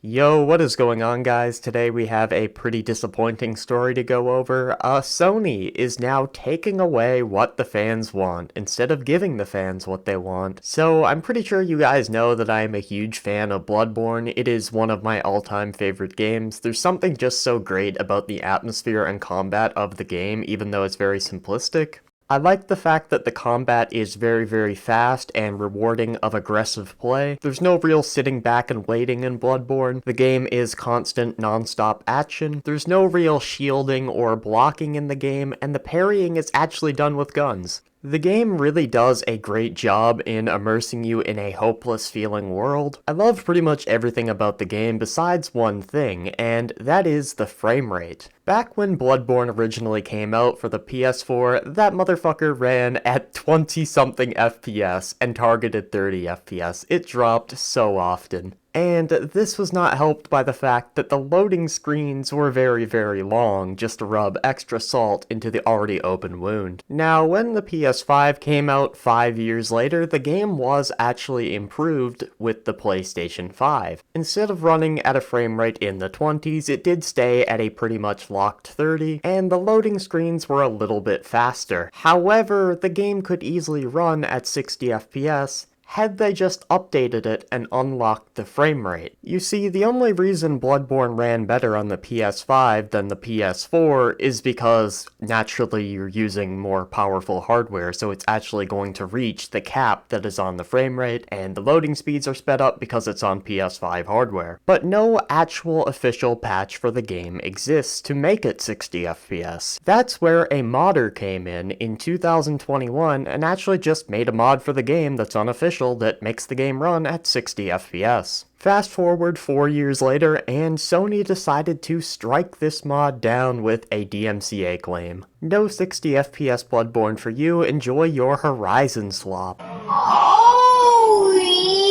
Yo, what is going on, guys? Today we have a pretty disappointing story to go over. Sony is now taking away what the fans want instead of giving the fans what they want. So I'm pretty sure you guys know that I am a huge fan of Bloodborne. It is one of my all-time favorite games. There's something just so great about the atmosphere and combat of the game, even though it's very simplistic. I like the fact that the combat is very fast and rewarding of aggressive play. There's no real sitting back and waiting in Bloodborne. The game is constant non-stop action. There's no real shielding or blocking in the game, and the parrying is actually done with guns. The game really does a great job in immersing you in a hopeless feeling world. I love pretty much everything about the game besides one thing, and that is the frame rate. Back when Bloodborne originally came out for the PS4, that motherfucker ran at 20-something FPS and targeted 30 FPS. It dropped so often. And this was not helped by the fact that the loading screens were very long, just to rub extra salt into the already open wound. Now, when the PS5 came out 5 years later, the game was actually improved with the PlayStation 5. Instead of running at a frame rate in the 20s, it did stay at a pretty much locked 30, and the loading screens were a little bit faster. However, the game could easily run at 60 FPS, had they just updated it and unlocked the frame rate. You see, the only reason Bloodborne ran better on the PS5 than the PS4 is because, naturally, you're using more powerful hardware, so it's actually going to reach the cap that is on the frame rate, and the loading speeds are sped up because it's on PS5 hardware. But no actual official patch for the game exists to make it 60 FPS. That's where a modder came in 2021 and actually just made a mod for the game that's unofficial that makes the game run at 60 FPS. Fast forward 4 years later, and Sony decided to strike this mod down with a DMCA claim. No 60 FPS Bloodborne for you, enjoy your Horizon swap. Oh, yeah!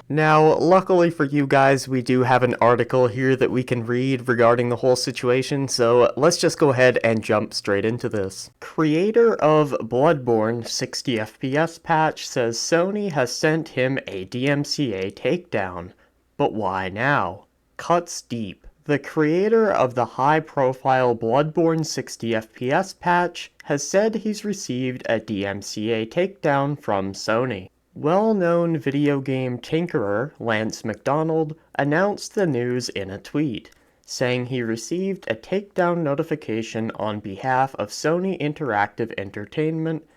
Now, luckily for you guys, we do have an article here that we can read regarding the whole situation, so let's just go ahead and jump straight into this. Creator of Bloodborne 60 FPS patch says Sony has sent him a DMCA takedown. But why now? Cuts deep. The creator of the high-profile Bloodborne 60 FPS patch has said he's received a DMCA takedown from Sony. Well-known video game tinkerer Lance McDonald announced the news in a tweet, saying he received a takedown notification on behalf of Sony Interactive Entertainment,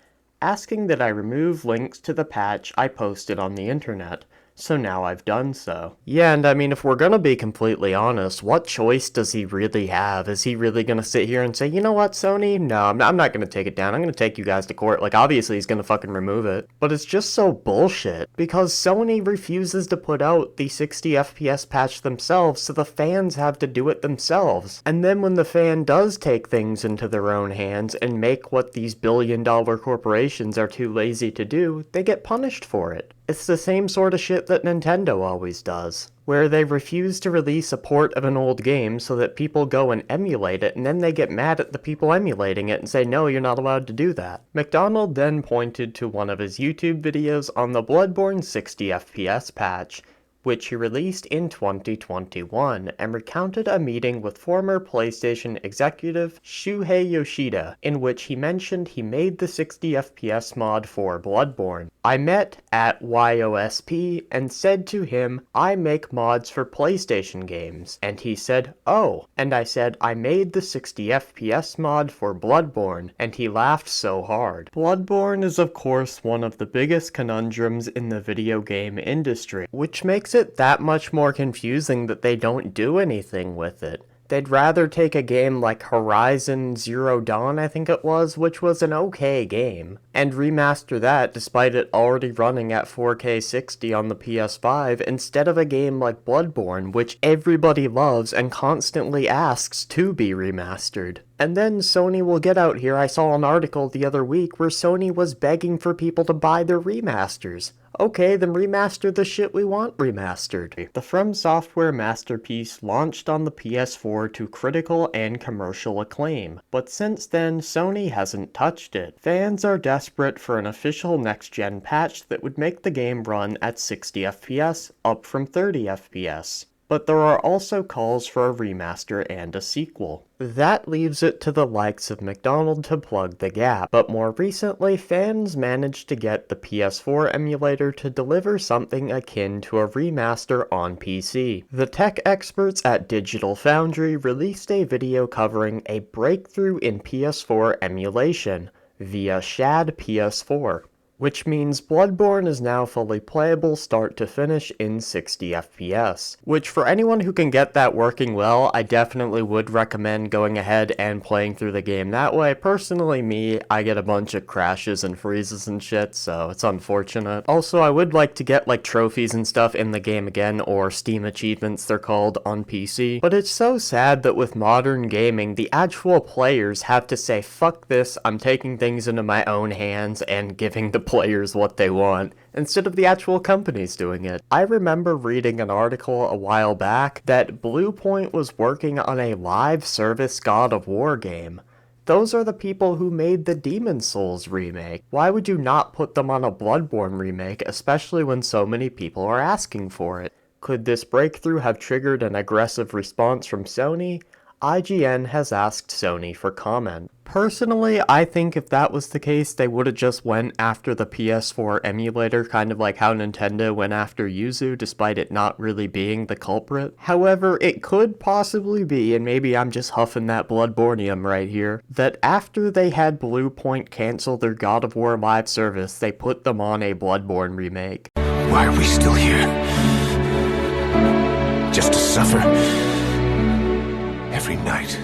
asking that I remove links to the patch I posted on the internet. So now I've done so. Yeah, and I mean, if we're gonna be completely honest, what choice does he really have? Is he really gonna sit here and say, you know what, Sony? No, I'm not gonna take it down. I'm gonna take you guys to court. Like, obviously he's gonna fucking remove it. But it's just so bullshit, because Sony refuses to put out the 60 FPS patch themselves, so the fans have to do it themselves. And then when the fan does take things into their own hands and make what these billion-dollar corporations are too lazy to do, they get punished for it. It's the same sort of shit that Nintendo always does, where they refuse to release a port of an old game so that people go and emulate it, and then they get mad at the people emulating it and say, no, you're not allowed to do that. McDonald then pointed to one of his YouTube videos on the Bloodborne 60 FPS patch, which he released in 2021, and recounted a meeting with former PlayStation executive Shuhei Yoshida, in which he mentioned he made the 60 FPS mod for Bloodborne. I met at YOSP and said to him, I make mods for PlayStation games, and he said, oh, and I said, I made the 60 FPS mod for Bloodborne, and he laughed so hard. Bloodborne is of course one of the biggest conundrums in the video game industry, which makes it that much more confusing that they don't do anything with it. They'd rather take a game like Horizon Zero Dawn, I think it was, which was an okay game, and remaster that despite it already running at 4K 60 on the PS5, instead of a game like Bloodborne, which everybody loves and constantly asks to be remastered. And then Sony will get out here. I saw an article the other week where Sony was begging for people to buy their remasters. Okay, then remaster the shit we want remastered. The From Software masterpiece launched on the PS4 to critical and commercial acclaim, but since then, Sony hasn't touched it. Fans are desperate for an official next-gen patch that would make the game run at 60 FPS, up from 30 FPS. But there are also calls for a remaster and a sequel. That leaves it to the likes of McDonald to plug the gap, but more recently, fans managed to get the PS4 emulator to deliver something akin to a remaster on PC. The tech experts at Digital Foundry released a video covering a breakthrough in PS4 emulation via Shad PS4. Which means Bloodborne is now fully playable start to finish in 60 FPS. Which for anyone who can get that working well, I definitely would recommend going ahead and playing through the game that way. Personally me, I get a bunch of crashes and freezes and shit, so it's unfortunate. Also, I would like to get like trophies and stuff in the game again, or Steam achievements they're called, on PC. But it's so sad that with modern gaming, the actual players have to say, fuck this, I'm taking things into my own hands and giving the players what they want, instead of the actual companies doing it. I remember reading an article a while back that Bluepoint was working on a live service God of War game. Those are the people who made the Demon's Souls remake. Why would you not put them on a Bloodborne remake, especially when so many people are asking for it? Could this breakthrough have triggered an aggressive response from Sony? IGN has asked Sony for comment. Personally, I think if that was the case, they would have just went after the PS4 emulator, kind of like how Nintendo went after Yuzu, despite it not really being the culprit. However, it could possibly be, and maybe I'm just huffing that Bloodbornium right here, that after they had Bluepoint cancel their God of War live service, they put them on a Bloodborne remake. Why are we still here? Just to suffer? Every night,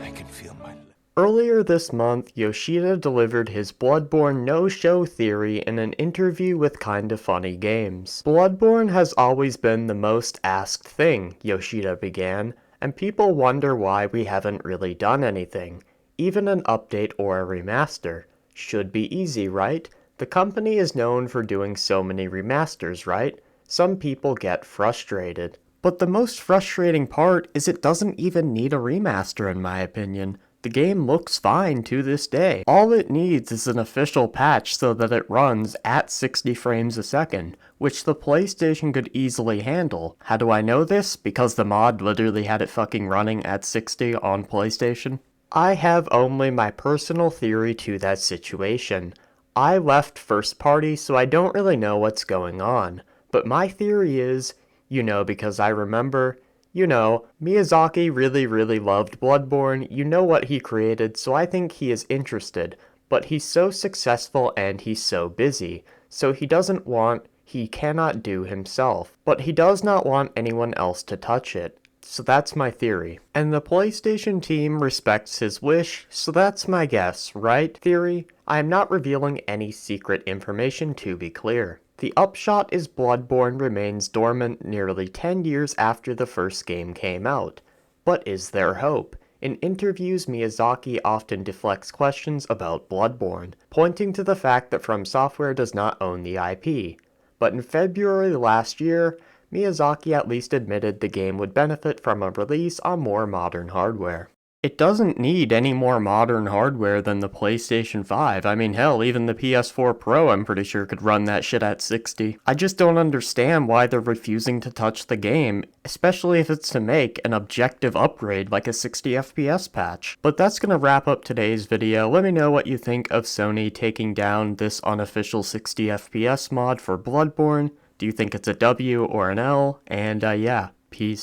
I can feel my... Earlier this month, Yoshida delivered his Bloodborne no-show theory in an interview with Kinda Funny Games. Bloodborne has always been the most asked thing, Yoshida began, and people wonder why we haven't really done anything. Even an update or a remaster. Should be easy, right? The company is known for doing so many remasters, right? Some people get frustrated. But the most frustrating part is it doesn't even need a remaster in my opinion. The game looks fine to this day. All it needs is an official patch so that it runs at 60 frames a second, which the PlayStation could easily handle. How do I know this? Because the mod literally had it fucking running at 60 on PlayStation. I have only my personal theory to that situation. I left first party, so I don't really know what's going on. But my theory is, because I remember, Miyazaki really loved Bloodborne, you know what he created, so I think he is interested, but he's so successful and he's so busy, so he cannot do himself, but he does not want anyone else to touch it. So that's my theory. And the PlayStation team respects his wish, so that's my guess, right, theory? I am not revealing any secret information to be clear. The upshot is Bloodborne remains dormant nearly 10 years after the first game came out. But is there hope? In interviews, Miyazaki often deflects questions about Bloodborne, pointing to the fact that From Software does not own the IP. But in February last year, Miyazaki at least admitted the game would benefit from a release on more modern hardware. It doesn't need any more modern hardware than the PlayStation 5. I mean, hell, even the PS4 Pro I'm pretty sure could run that shit at 60. I just don't understand why they're refusing to touch the game, especially if it's to make an objective upgrade like a 60 FPS patch. But that's gonna wrap up today's video. Let me know what you think of Sony taking down this unofficial 60 FPS mod for Bloodborne. Do you think it's a W or an L? And yeah, peace.